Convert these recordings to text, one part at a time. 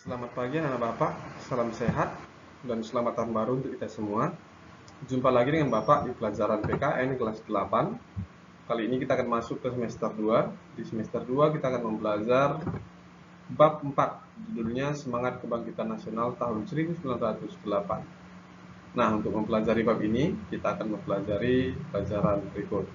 Selamat pagi anak Bapak, salam sehat dan selamat tahun baru untuk kita semua. Jumpa lagi dengan Bapak di pelajaran PKN kelas 8. Kali ini kita akan masuk ke semester 2. Di semester 2 kita akan mempelajari bab 4, judulnya Semangat Kebangkitan Nasional tahun 1908. Nah, untuk mempelajari bab ini, kita akan mempelajari pelajaran berikut.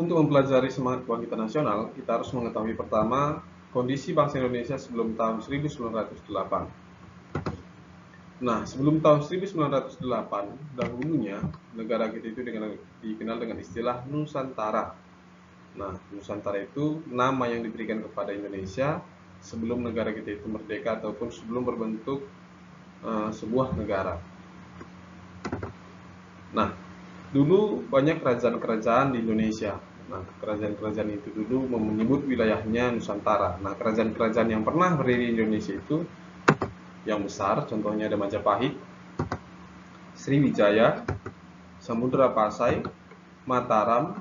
Untuk mempelajari semangat kebangkitan nasional, kita harus mengetahui pertama kondisi bangsa Indonesia sebelum tahun 1908. Nah, sebelum tahun 1908, dahulunya negara kita itu dikenal dengan istilah Nusantara. Nah, Nusantara itu nama yang diberikan kepada Indonesia sebelum negara kita itu merdeka ataupun sebelum berbentuk sebuah negara. Nah, dulu banyak kerajaan-kerajaan di Indonesia. Nah, kerajaan-kerajaan itu dulu menyebut wilayahnya Nusantara. Nah, kerajaan-kerajaan yang pernah berdiri di Indonesia itu yang besar, contohnya ada Majapahit, Sriwijaya, Samudra Pasai, Mataram,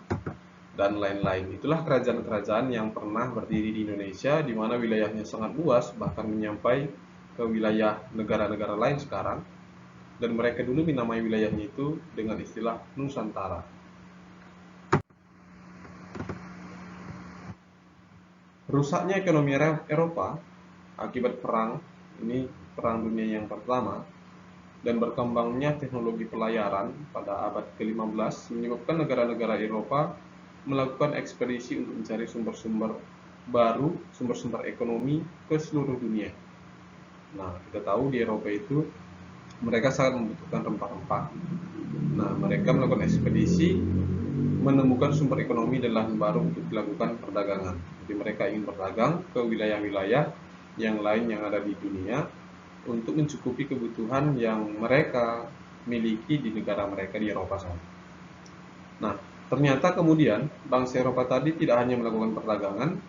dan lain-lain. Itulah kerajaan-kerajaan yang pernah berdiri di Indonesia, di mana wilayahnya sangat luas, bahkan menyampai ke wilayah negara-negara lain sekarang. Dan mereka dulu menamai wilayahnya itu dengan istilah Nusantara. Rusaknya ekonomi Eropa akibat perang, ini perang dunia yang pertama, dan berkembangnya teknologi pelayaran pada abad ke-15 menyebabkan negara-negara Eropa melakukan ekspedisi untuk mencari sumber-sumber baru, sumber-sumber ekonomi ke seluruh dunia. Nah, kita tahu di Eropa itu mereka sangat membutuhkan rempah-rempah. Nah, mereka melakukan ekspedisi menemukan sumber ekonomi dan lahan baru untuk dilakukan perdagangan. Jadi mereka ingin berdagang ke wilayah-wilayah yang lain yang ada di dunia untuk mencukupi kebutuhan yang mereka miliki di negara mereka di Eropa sana. Nah, ternyata kemudian bangsa Eropa tadi tidak hanya melakukan perdagangan,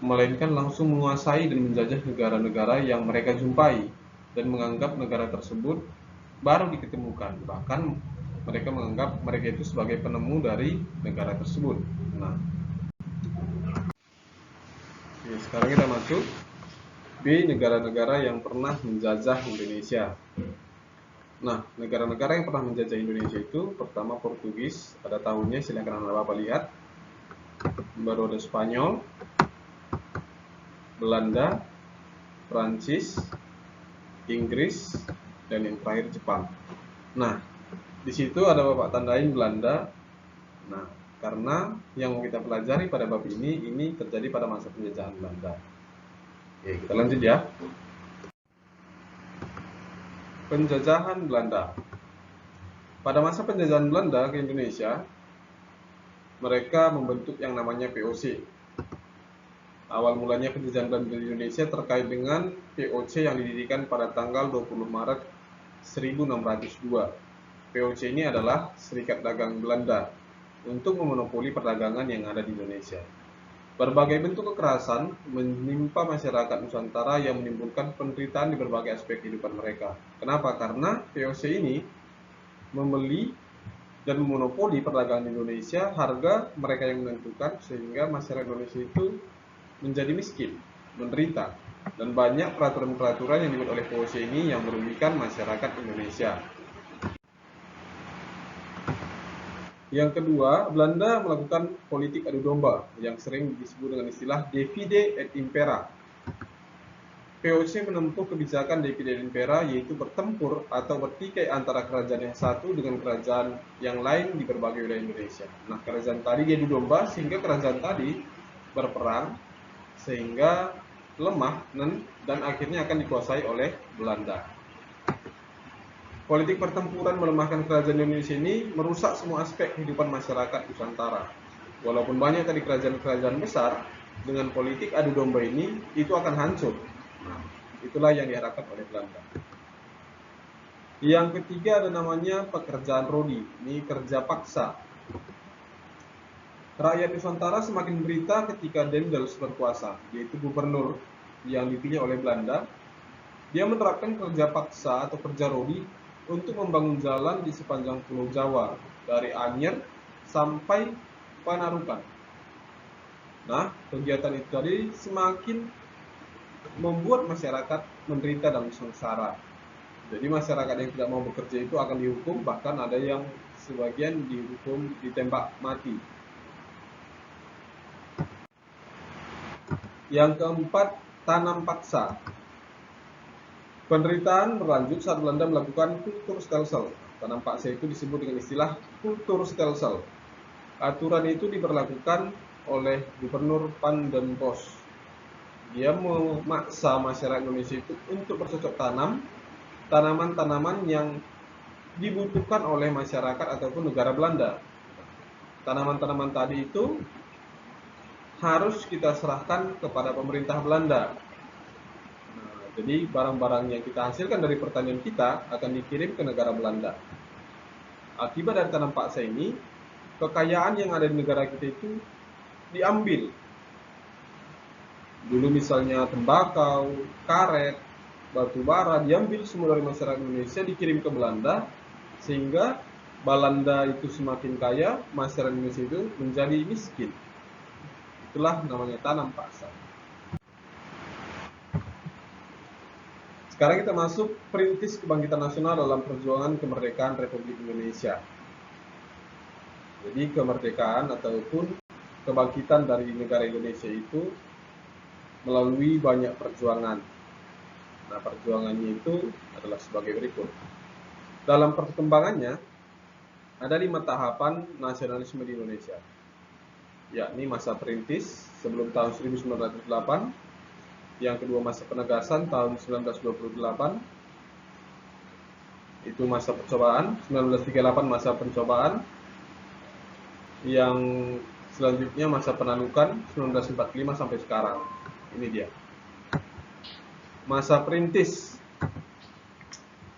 melainkan langsung menguasai dan menjajah negara-negara yang mereka jumpai dan menganggap negara tersebut baru diketemukan. Bahkan mereka menganggap mereka itu sebagai penemu dari negara tersebut. Nah, sekarang kita masuk B, negara-negara yang pernah menjajah Indonesia. Nah, negara-negara yang pernah menjajah Indonesia itu pertama Portugis, pada tahunnya silakan Anda Bapak lihat. Baru ada Spanyol, Belanda, Prancis, Inggris, dan yang terakhir Jepang. Nah, di situ ada Bapak tandain Belanda. Nah, karena yang kita pelajari pada bab ini terjadi pada masa penjajahan Belanda. Oke, kita lanjut ya. Penjajahan Belanda. Pada masa penjajahan Belanda ke Indonesia, mereka membentuk yang namanya VOC. Awal mulanya penjajahan Belanda di Indonesia terkait dengan VOC yang didirikan pada tanggal 20 Maret 1602. VOC ini adalah Serikat Dagang Belanda untuk memonopoli perdagangan yang ada di Indonesia. Berbagai bentuk kekerasan menimpa masyarakat Nusantara yang menimbulkan penderitaan di berbagai aspek kehidupan mereka. Kenapa? Karena VOC ini membeli dan memonopoli perdagangan di Indonesia, harga mereka yang menentukan, sehingga masyarakat Indonesia itu menjadi miskin, menderita, dan banyak peraturan-peraturan yang dibuat oleh VOC ini yang merugikan masyarakat Indonesia. Yang kedua, Belanda melakukan politik adu domba yang sering disebut dengan istilah divide et impera. VOC menempuh kebijakan divide et impera, yaitu bertempur atau bertikai antara kerajaan yang satu dengan kerajaan yang lain di berbagai wilayah Indonesia. Nah, kerajaan tadi diadu domba sehingga kerajaan tadi berperang sehingga lemah dan akhirnya akan dikuasai oleh Belanda. Politik pertempuran melemahkan kerajaan Indonesia ini merusak semua aspek kehidupan masyarakat Nusantara. Walaupun banyak tadi kerajaan-kerajaan besar, dengan politik adu domba ini itu akan hancur. Nah, itulah yang diharapkan oleh Belanda. Yang ketiga ada namanya pekerjaan rodi, ini kerja paksa. Rakyat Nusantara semakin menderita ketika Dendels berkuasa, yaitu gubernur yang dipilih oleh Belanda. Dia menerapkan kerja paksa atau kerja rodi untuk membangun jalan di sepanjang Pulau Jawa, dari Anyer sampai Panarukan. Nah, kegiatan itu tadi semakin membuat masyarakat menderita dan sengsara. Jadi masyarakat yang tidak mau bekerja itu akan dihukum, bahkan ada yang sebagian dihukum ditembak mati. Yang keempat, tanam paksa. Penderitaan berlanjut saat Belanda melakukan kultur stelsel. Tanam paksa itu disebut dengan istilah kultur stelsel. Aturan itu diberlakukan oleh Gubernur Van den Bosch. Dia memaksa masyarakat Indonesia itu untuk bercocok tanam tanaman-tanaman yang dibutuhkan oleh masyarakat ataupun negara Belanda. Tanaman-tanaman tadi itu harus kita serahkan kepada pemerintah Belanda. Nah, jadi barang-barang yang kita hasilkan dari pertanian kita akan dikirim ke negara Belanda. Akibat dari tanam paksa ini, kekayaan yang ada di negara kita itu diambil. Dulu misalnya tembakau, karet, batu bara diambil semua dari masyarakat Indonesia, dikirim ke Belanda, sehingga Belanda itu semakin kaya, masyarakat Indonesia itu menjadi miskin. Itulah namanya tanam paksa. Sekarang kita masuk perintis kebangkitan nasional dalam perjuangan kemerdekaan Republik Indonesia. Jadi kemerdekaan ataupun kebangkitan dari negara Indonesia itu melalui banyak perjuangan. Nah, perjuangannya itu adalah sebagai berikut. Dalam perkembangannya, ada 5 tahapan nasionalisme di Indonesia, yakni masa perintis sebelum tahun 1908, yang kedua masa penegasan tahun 1928, itu masa percobaan, 1938 masa pencobaan, yang selanjutnya masa penalukan 1945 sampai sekarang. Ini dia. Masa perintis.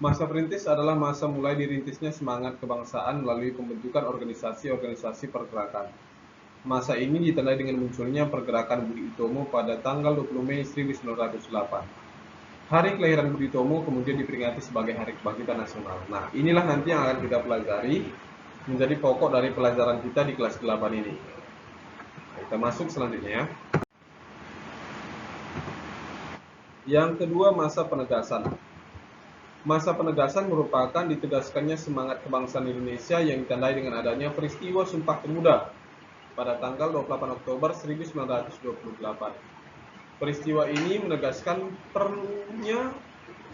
Masa perintis adalah masa mulai dirintisnya semangat kebangsaan melalui pembentukan organisasi-organisasi pergerakan. Masa ini ditandai dengan munculnya pergerakan Budi Utomo pada tanggal 20 Mei 1908. Hari kelahiran Budi Utomo kemudian diperingati sebagai Hari Kebangkitan Nasional. Nah, inilah nanti yang akan kita pelajari, menjadi pokok dari pelajaran kita di kelas 8 ini. Nah, kita masuk selanjutnya. Yang kedua, masa penegasan. Masa penegasan merupakan ditegaskannya semangat kebangsaan Indonesia yang ditandai dengan adanya peristiwa Sumpah Pemuda pada tanggal 28 Oktober 1928. Peristiwa ini menegaskan perlunya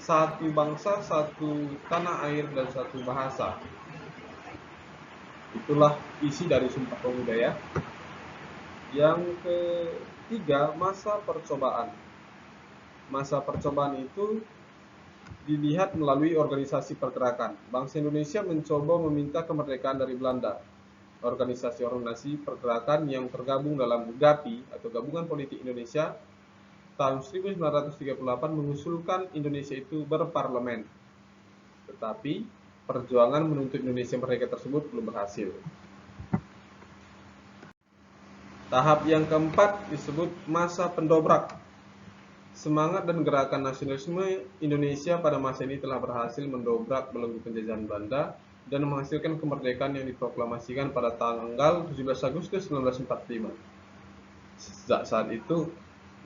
satu bangsa, satu tanah air, dan satu bahasa. Itulah isi dari Sumpah Pemuda ya. Yang ketiga, masa percobaan. Masa percobaan itu dilihat melalui organisasi pergerakan. Bangsa Indonesia mencoba meminta kemerdekaan dari Belanda. Organisasi-organisasi pergerakan yang tergabung dalam GAPI atau Gabungan Politik Indonesia tahun 1938 mengusulkan Indonesia itu berparlemen. Tetapi perjuangan menuntut Indonesia merdeka tersebut belum berhasil. Tahap yang keempat disebut masa pendobrak. Semangat dan gerakan nasionalisme Indonesia pada masa ini telah berhasil mendobrak belenggu penjajahan Belanda dan menghasilkan kemerdekaan yang diproklamasikan pada tanggal 17 Agustus 1945. Sejak saat itu,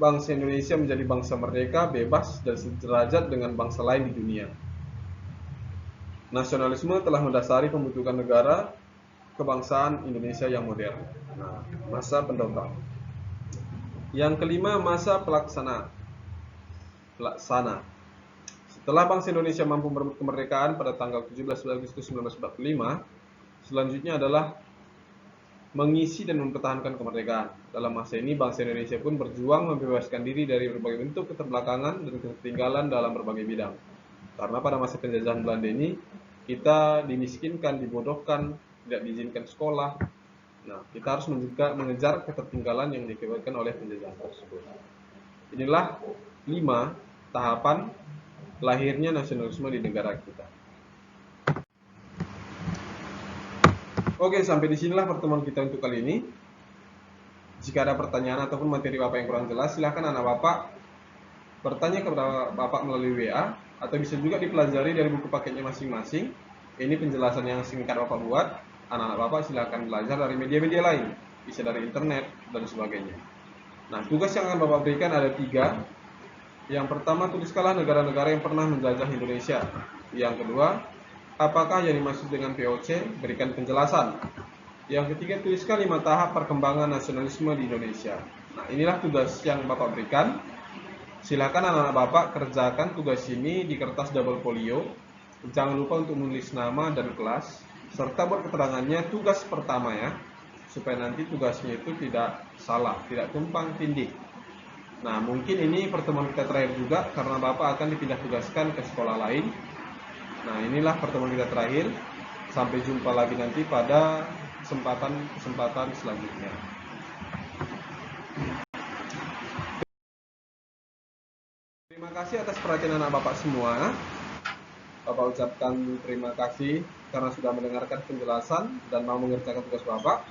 bangsa Indonesia menjadi bangsa merdeka, bebas, dan sederajat dengan bangsa lain di dunia. Nasionalisme telah mendasari pembentukan negara kebangsaan Indonesia yang modern. Nah, masa pendobrak. Yang kelima, masa pelaksana. Setelah bangsa Indonesia mampu merebut kemerdekaan pada tanggal 17 Agustus 1945, selanjutnya adalah mengisi dan mempertahankan kemerdekaan. Dalam masa ini, bangsa Indonesia pun berjuang membebaskan diri dari berbagai bentuk keterbelakangan dan ketertinggalan dalam berbagai bidang. Karena pada masa penjajahan Belanda ini, kita dimiskinkan, dibodohkan, tidak diizinkan sekolah. Nah, kita harus mengejar ketertinggalan yang diakibatkan oleh penjajahan tersebut. Inilah 5 tahapan lahirnya nasionalisme di negara kita. Oke, sampai di sinilah pertemuan kita untuk kali ini. Jika ada pertanyaan ataupun materi Bapak yang kurang jelas, silahkan anak Bapak bertanya kepada Bapak melalui WA, atau bisa juga dipelajari dari buku paketnya masing-masing. Ini penjelasan yang singkat Bapak buat. Anak-anak Bapak silahkan belajar dari media-media lain, bisa dari internet dan sebagainya. Nah, tugas yang akan Bapak berikan ada 3. Yang pertama, tuliskanlah negara-negara yang pernah menjajah Indonesia. Yang kedua, apakah yang dimaksud dengan VOC? Berikan penjelasan. Yang ketiga, tuliskan 5 tahap perkembangan nasionalisme di Indonesia. Nah, inilah tugas yang Bapak berikan. Silakan anak-anak Bapak kerjakan tugas ini di kertas double folio. Jangan lupa untuk menulis nama dan kelas, serta buat keterangannya tugas pertama ya, supaya nanti tugasnya itu tidak salah, tidak tumpang tindih. Nah, mungkin ini pertemuan kita terakhir juga karena Bapak akan dipindah tugaskan ke sekolah lain. Nah, inilah pertemuan kita terakhir. Sampai jumpa lagi nanti pada kesempatan selanjutnya. Terima kasih atas perhatian anak Bapak semua. Bapak ucapkan terima kasih karena sudah mendengarkan penjelasan dan mau mengerjakan tugas Bapak.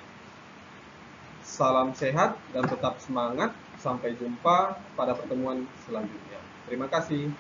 Salam sehat dan tetap semangat. Sampai jumpa pada pertemuan selanjutnya. Terima kasih.